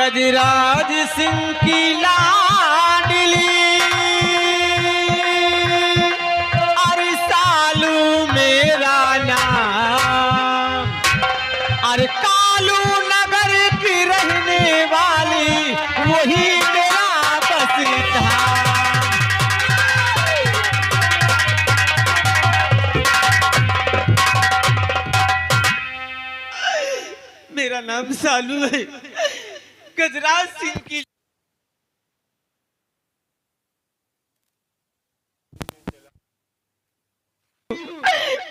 गजराज सिंह की लाडली अरे सालू मेरा नाम, अरे कालू नगर की रहने वाली वही मेरा बस था। मेरा नाम सालू है। गजराज सिंह की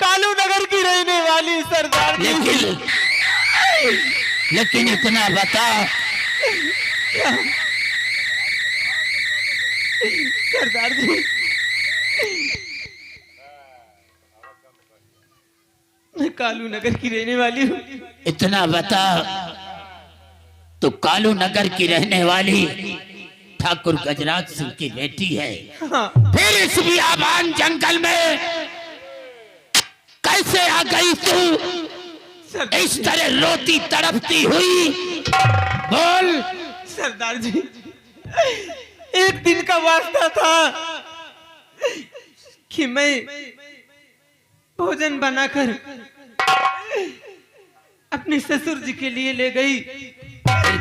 कालू नगर की रहने वाली सरदार। लेकिन इतना बता सरदार जी, मैं कालू नगर की रहने वाली हूँ। इतना बता, तो कालू नगर की रहने वाली ठाकुर गजराज सिंह की बेटी है। हाँ। फिर इस बियाबान जंगल में कैसे आ गई तू? इस तरह रोती तड़पती हुई बोल। सरदार जी, एक दिन का वास्ता था कि मैं भोजन बनाकर अपने ससुर जी के लिए ले गई।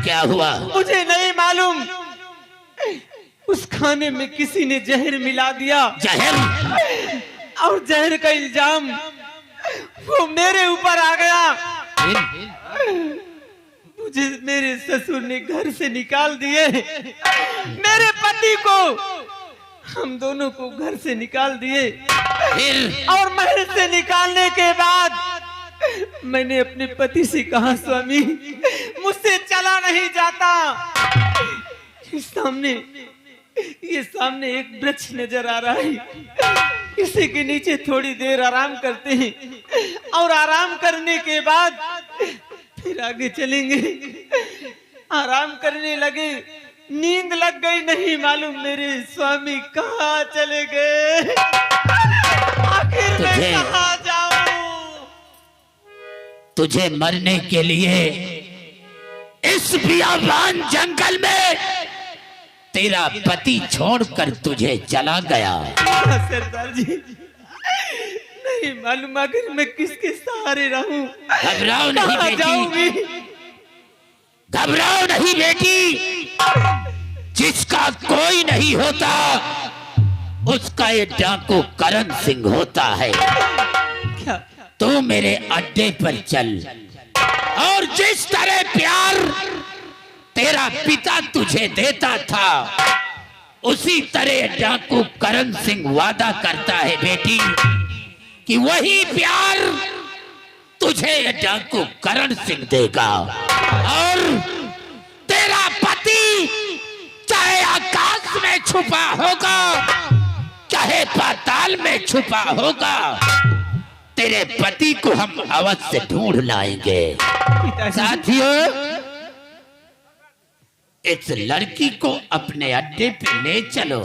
क्या हुआ? मुझे नहीं मालूम, उस खाने में किसी ने जहर मिला दिया। जहर? और जहर का इल्जाम वो मेरे ऊपर आ गया। मुझे मेरे ससुर ने घर से निकाल दिए। मेरे पति को, हम दोनों को घर से निकाल दिए। और महल से निकालने के बाद मैंने अपने पति से कहा, स्वामी मुझसे चला नहीं जाता। ये सामने एक वृक्ष नजर आ रहा है, इसी के नीचे थोड़ी देर आराम करते हैं और आराम करने के बाद फिर आगे चलेंगे। आराम करने लगे, नींद लग गई, नहीं मालूम मेरे स्वामी कहाँ चले गए। आखिर मैं कहाँ जाऊं? तुझे मरने के लिए इस बियाबान जंगल में तेरा पति छोड़कर तुझे चला गया। सरदार जी, नहीं मालूम आखिर मैं किसके सहारे रहूं। घबराओ नहीं बेटी, घबराओ नहीं बेटी। जिसका कोई नहीं होता उसका ये डाकू करण सिंह होता है। क्या? तू मेरे अड्डे पर चल और जिस तरह प्यार तेरा पिता तुझे देता था उसी तरह डाकू करण सिंह वादा करता है बेटी कि वही प्यार तुझे डाकू करण सिंह देगा। और तेरा पति चाहे आकाश में छुपा होगा चाहे पाताल में छुपा होगा, तेरे पति को हम अवश्य ढूंढ लाएंगे। साथियों, इस लड़की को अपने अड्डे पे ले चलो।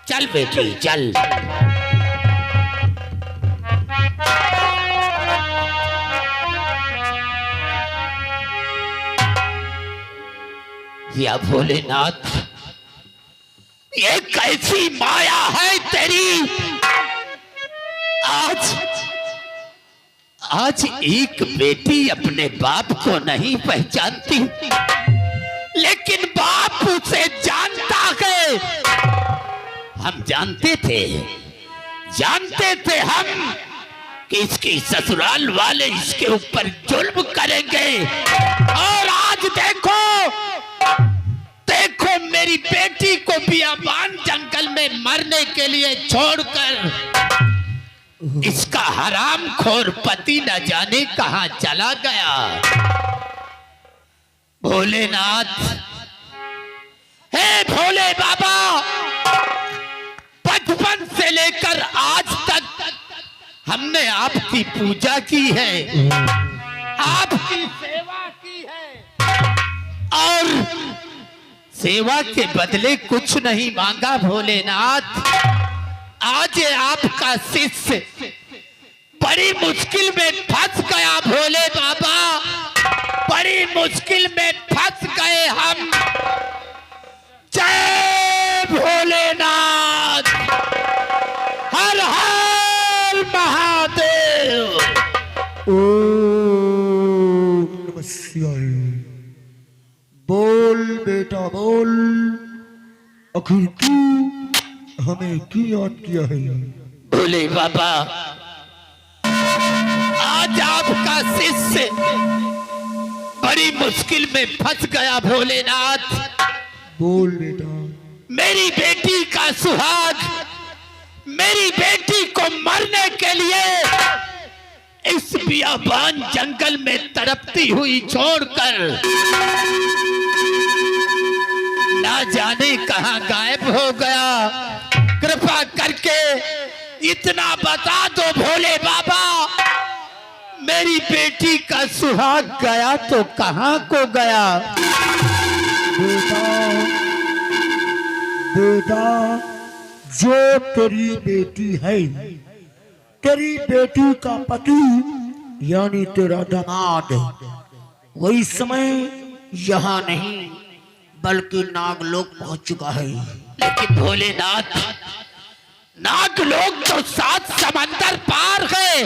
चल बेटी चल। या भोलेनाथ, ये कैसी माया है तेरी? आज एक बेटी अपने बाप को नहीं पहचानती, लेकिन बाप उसे जानता है। हम जानते थे हम कि इसकी ससुराल वाले इसके ऊपर जुल्म करेंगे। और आज देखो मेरी बेटी को बियाबान जंगल में मरने के लिए छोड़कर इसका हरामखोर पति न जाने कहां चला गया। भोलेनाथ, हे भोले बाबा, बचपन से लेकर आज तक हमने आपकी पूजा की है, आपकी सेवा की है और सेवा के बदले कुछ नहीं मांगा। भोलेनाथ, आज आपका शिष्य बड़ी मुश्किल में फंस गया। भोले बाबा, बड़ी मुश्किल में फंस गए हम जय भोलेनाथ, हर हर महादेव। ओम नमः शिवाय। बोल बेटा बोल, आखिर तू हमें क्यों याद किया है? भोले बाबा, आज आपका शिष्य बड़ी मुश्किल में फंस गया भोलेनाथ। बोल बेटा। मेरी बेटी का सुहाग, मेरी बेटी को मरने के लिए इस बियाबान जंगल में तड़पती हुई छोड़कर ना जाने कहां गायब हो गया। कृपा करके इतना बता दो भोले बाबा, मेरी बेटी का सुहाग गया तो कहां को गया? बेटा बेटा, जो तेरी बेटी है, तेरी बेटी का पति यानी तेरा दामाद, वही समय यहाँ नहीं बल्कि नागलोक पहुंच चुका है। लेकिन भोलेनाथ, नागलोक तो 7 समंदर पार है।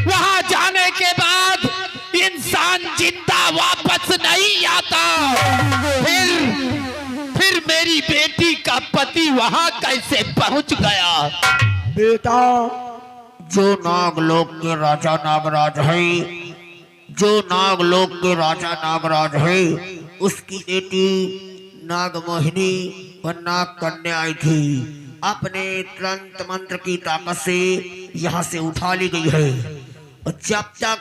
वहां जाने के बाद इंसान जिंदा वापस नहीं आता। फिर मेरी बेटी का पति वहां कैसे पहुंच गया? बेटा, जो नागलोक के राजा नागराज है, जो नागलोक के राजा नागराज है, उसकी बेटी नागमोहिनी व नाग कन्या आई थी। अपने तंत्र मंत्र की ताकत से यहाँ से उठा ली गई है। और जब तक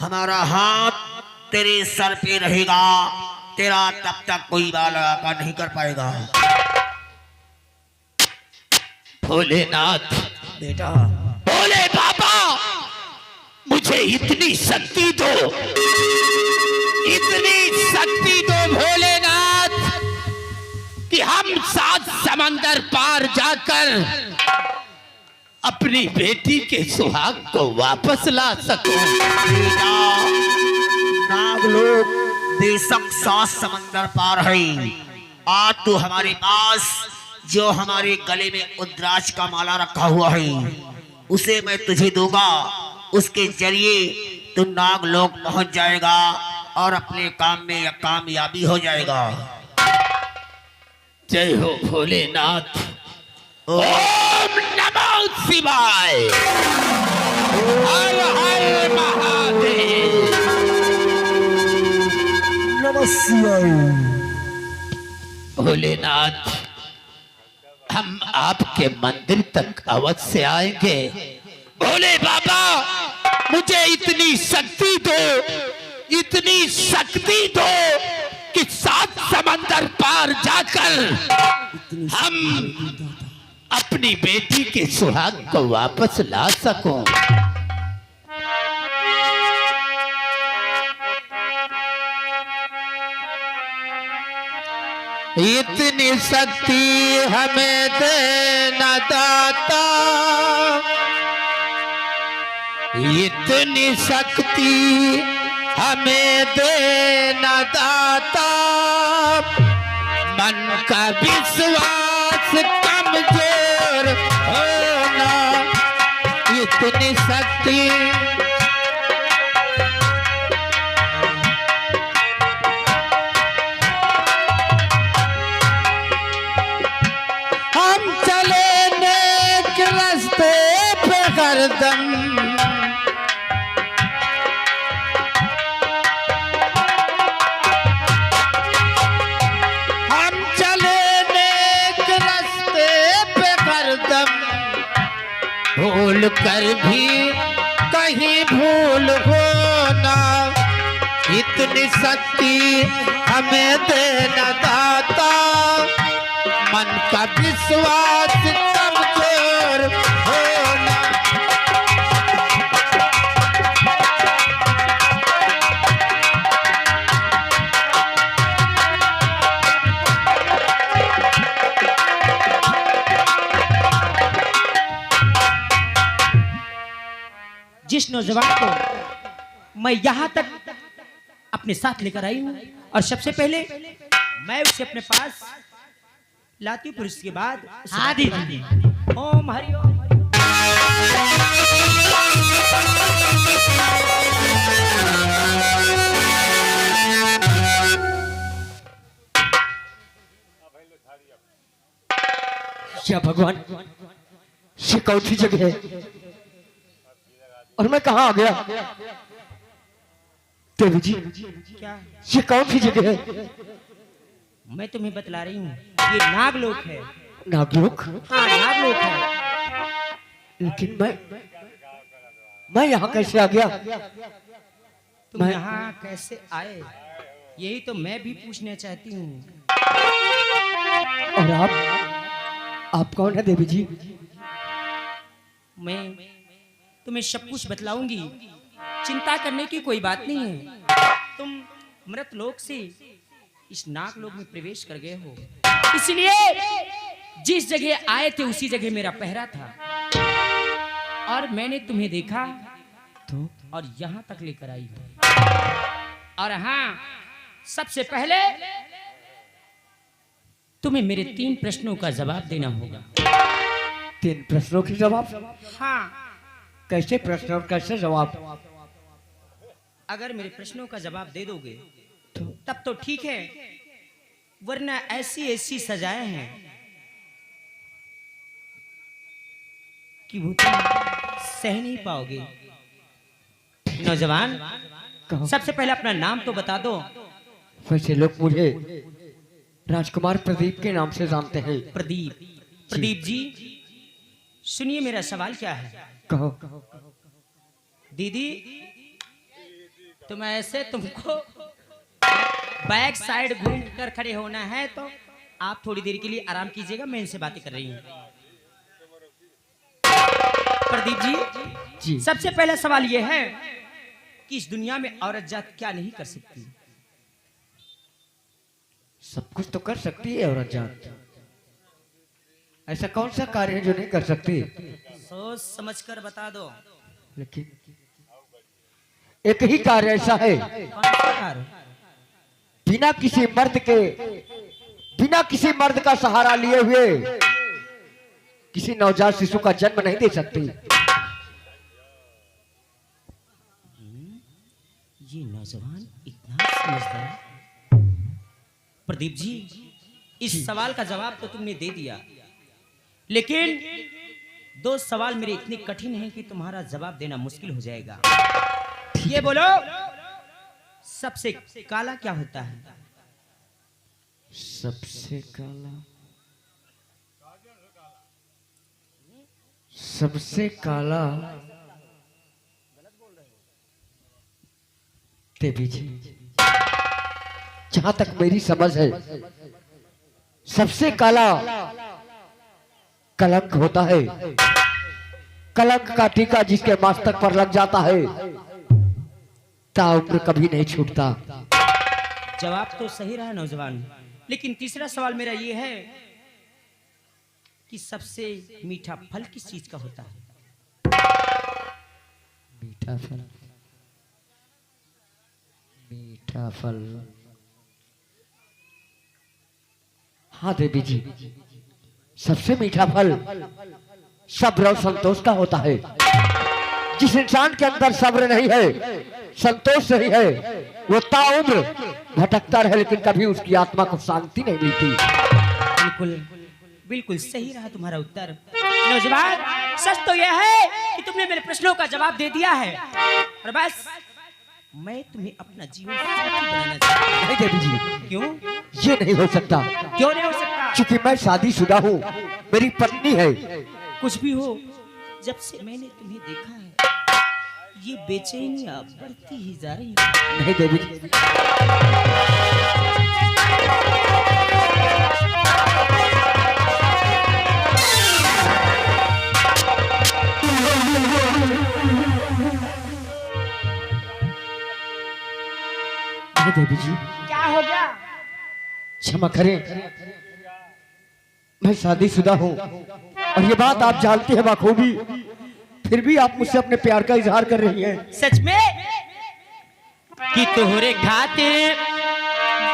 हमारा हाथ तेरे सर पे रहेगा, तेरा तब तक कोई बाल आका नहीं कर पाएगा। भोलेनाथ बेटा, भोले बाबा, मुझे इतनी शक्ति दो, इतनी शक्ति दो भोलेनाथ, कि हम 7 समंदर पार जाकर अपनी बेटी के सुहाग को वापस ला सकूं। बेटा, नागलोक बेशक 7 समंदर पार है। आज तो हमारे पास जो हमारे गले में उद्राज का माला रखा हुआ है, उसे मैं तुझे दूंगा। उसके जरिए तू नागलोक पहुंच जाएगा और अपने काम में कामयाबी हो जाएगा। जय हो भोलेनाथ। ओम नमः शिवाय। हर हर महादेव। नमस्कार। भोलेनाथ, हम आपके मंदिर तक अवश्य आएंगे। भोले बाबा, मुझे इतनी शक्ति दो, इतनी शक्ति दो कि 7 समंदर पार जाकर हम अपनी बेटी के सुहाग को वापस ला सकूं। इतनी शक्ति हमें देना दाता, इतनी शक्ति हमें देना दाता, मन का विश्वास कमजोर होना, इतनी शक्ति हम चले नेक रास्ते पे हरदम, भूल कर भी कहीं भूल होना, इतनी शक्ति हमें देना दाता, मन का विश्वास कमजोर होना। जिस नौजवान को मैं यहाँ तक अपने साथ लेकर आई हूँ, और सबसे पहले मैं उसे अपने पास लाती हूँ, फिर उसके बाद हाँ दीदी। ओम हरि ओम। क्या भगवान, ये कौन सी जगह है और मैं कहाँ आ गया? देवी जी, क्या? ये कौन सी जगह है? मैं तुम्हें बतला रही हूँ, ये नागलोक है। नागलोक? हाँ, नागलोक है। लेकिन मैं यहाँ कैसे आ गया? तुम यहाँ कैसे आए, यही तो मैं भी पूछना चाहती हूँ। और आप कौन है देवी जी? मैं तुम्हें सब कुछ बतलाऊंगी, चिंता करने की कोई बात नहीं है। तुम मृत लोक से इस नाग लोक में प्रवेश कर गए हो, इसलिए जिस जगह आए थे उसी जगह मेरा पहरा था और मैंने तुम्हें देखा तो और यहाँ तक लेकर आई हूँ। और हाँ, सबसे पहले तुम्हें मेरे 3 प्रश्नों का जवाब देना होगा। 3 प्रश्नों के जवाब? हाँ। कैसे प्रश्न और कैसे जवाब? अगर मेरे प्रश्नों का जवाब दे दोगे तब तो ठीक है, वरना ऐसी ऐसी सजाएं हैं कि वो तुम सह नहीं पाओगे। नौजवान, कहो। सबसे पहले अपना नाम तो बता दो। वैसे लोग मुझे राजकुमार प्रदीप के नाम से जानते हैं। प्रदीप। प्रदीप जी, सुनिए मेरा सवाल क्या है। कहो। दीदी, तुम ऐसे तुमको बैक साइड घूम कर खड़े होना है तो आप थोड़ी देर के लिए आराम कीजिएगा, मैं इनसे बातें कर रही हूँ। प्रदीप जी, जी। सबसे पहला सवाल यह है कि इस दुनिया में औरत जात क्या नहीं कर सकती? सब कुछ तो कर सकती है औरत जात। ऐसा कौन सा कार्य है जो नहीं कर सकती? सोच समझ कर बता दो। लेकिन एक ही कार्य ऐसा है, कौन सा कार्य? बिना किसी मर्द का सहारा लिए हुए किसी नवजात शिशु का जन्म नहीं दे सकती। ये नौजवान इतना समझदार। प्रदीप जी, इस सवाल का जवाब तो तुमने दे दिया, लेकिन 2 सवाल मेरे इतने कठिन हैं कि तुम्हारा जवाब देना मुश्किल हो जाएगा। ये बोलो, सबसे काला क्या होता है? सबसे काला? सबसे काला देवी जी, जहां तक मेरी समझ है, सबसे काला कलंक होता है। कलंक का टीका जिसके मस्तक पर लग जाता है ताउम्र कभी नहीं छूटता। जवाब तो सही रहा नौजवान, लेकिन तीसरा सवाल मेरा ये है कि सबसे मीठा फल किस चीज का होता है? मीठा फल? मीठा फल? हाँ देवी जी, सबसे मीठा फल सब्र और संतोष का होता है। जिस इंसान के अंदर सब्र नहीं है, संतोष नहीं है, वो ताउम्र भटकता रहे लेकिन कभी उसकी आत्मा को शांति नहीं मिलती। बिल्कुल बिल्कुल सही रहा तुम्हारा उत्तर। नौजवान, सच तो यह है कि तुमने मेरे प्रश्नों का जवाब दे दिया है और बस मैं तुम्हें अपना जीवन साथी बनाना चाहता हूं। नहीं देवी जी, क्यों? ये नहीं हो सकता। क्यों नहीं हो सकता? क्योंकि मैं शादीशुदा हूँ, मेरी पत्नी है। कुछ भी हो, जब से मैंने तुम्हें देखा है ये बेचैनियां बढ़ती ही जा रही है। नहीं देवी जी, देवी जी, क्या हो गया? क्षमा करें, मैं शादीशुदा हूँ और ये बात आप जानती हैं बखूबी, फिर भी आप मुझसे अपने प्यार का इजहार कर रही हैं। सच में कि तोहरे खातिर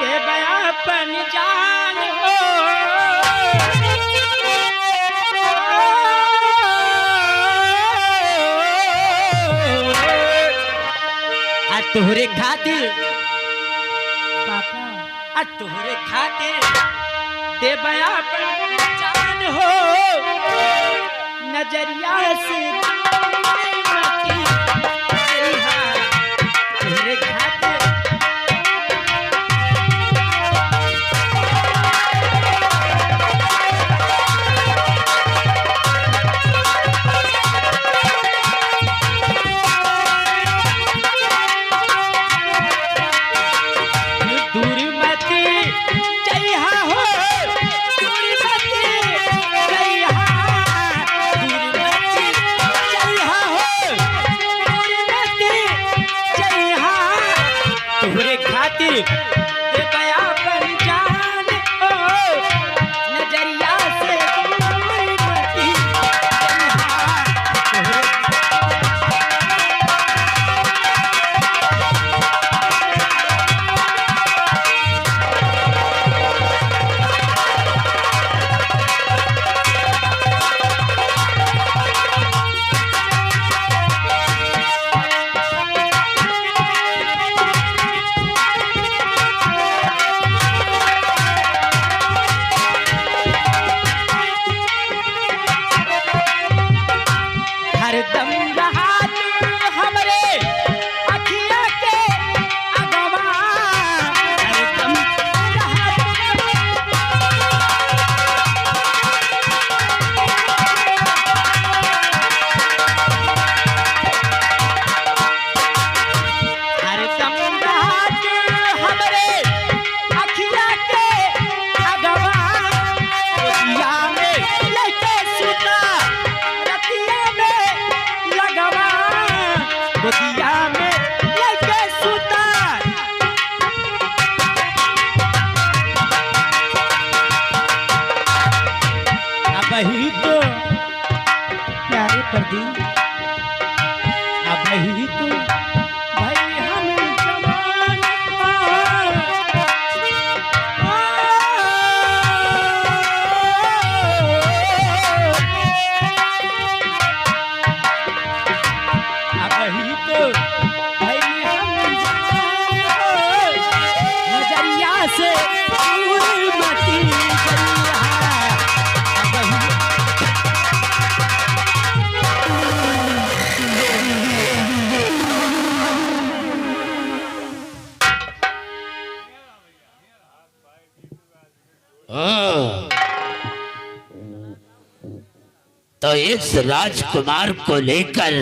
देवे अपन जान हो आ तोहरे खातिर पापा आ तोहरे खातिर देवे अपन जान हो नजरिया से मती तेरा तोहरे खातिर दूर मती चैहा हो दूर मती चैहा दूर मती चैहा हो दूर मती चैहा तोहरे खातिर देवे अपन जान हो नजरिया से दूर मती चैहा तोहरे हरदम रहा तू हमरे अखिया के अगवा हरदम रहा हरदम रहा तू हमरे अखिया के अगवा रतिया में लेके सुता रतिया में लगवा रतिया में लेके सुता अब ही तो प्यारे प्रदीप अब ही तो भाई हम जवान अब ही तो भाई हम जवान नजरिया से दूर मती चलिया अब ही तो इस राजकुमार को लेकर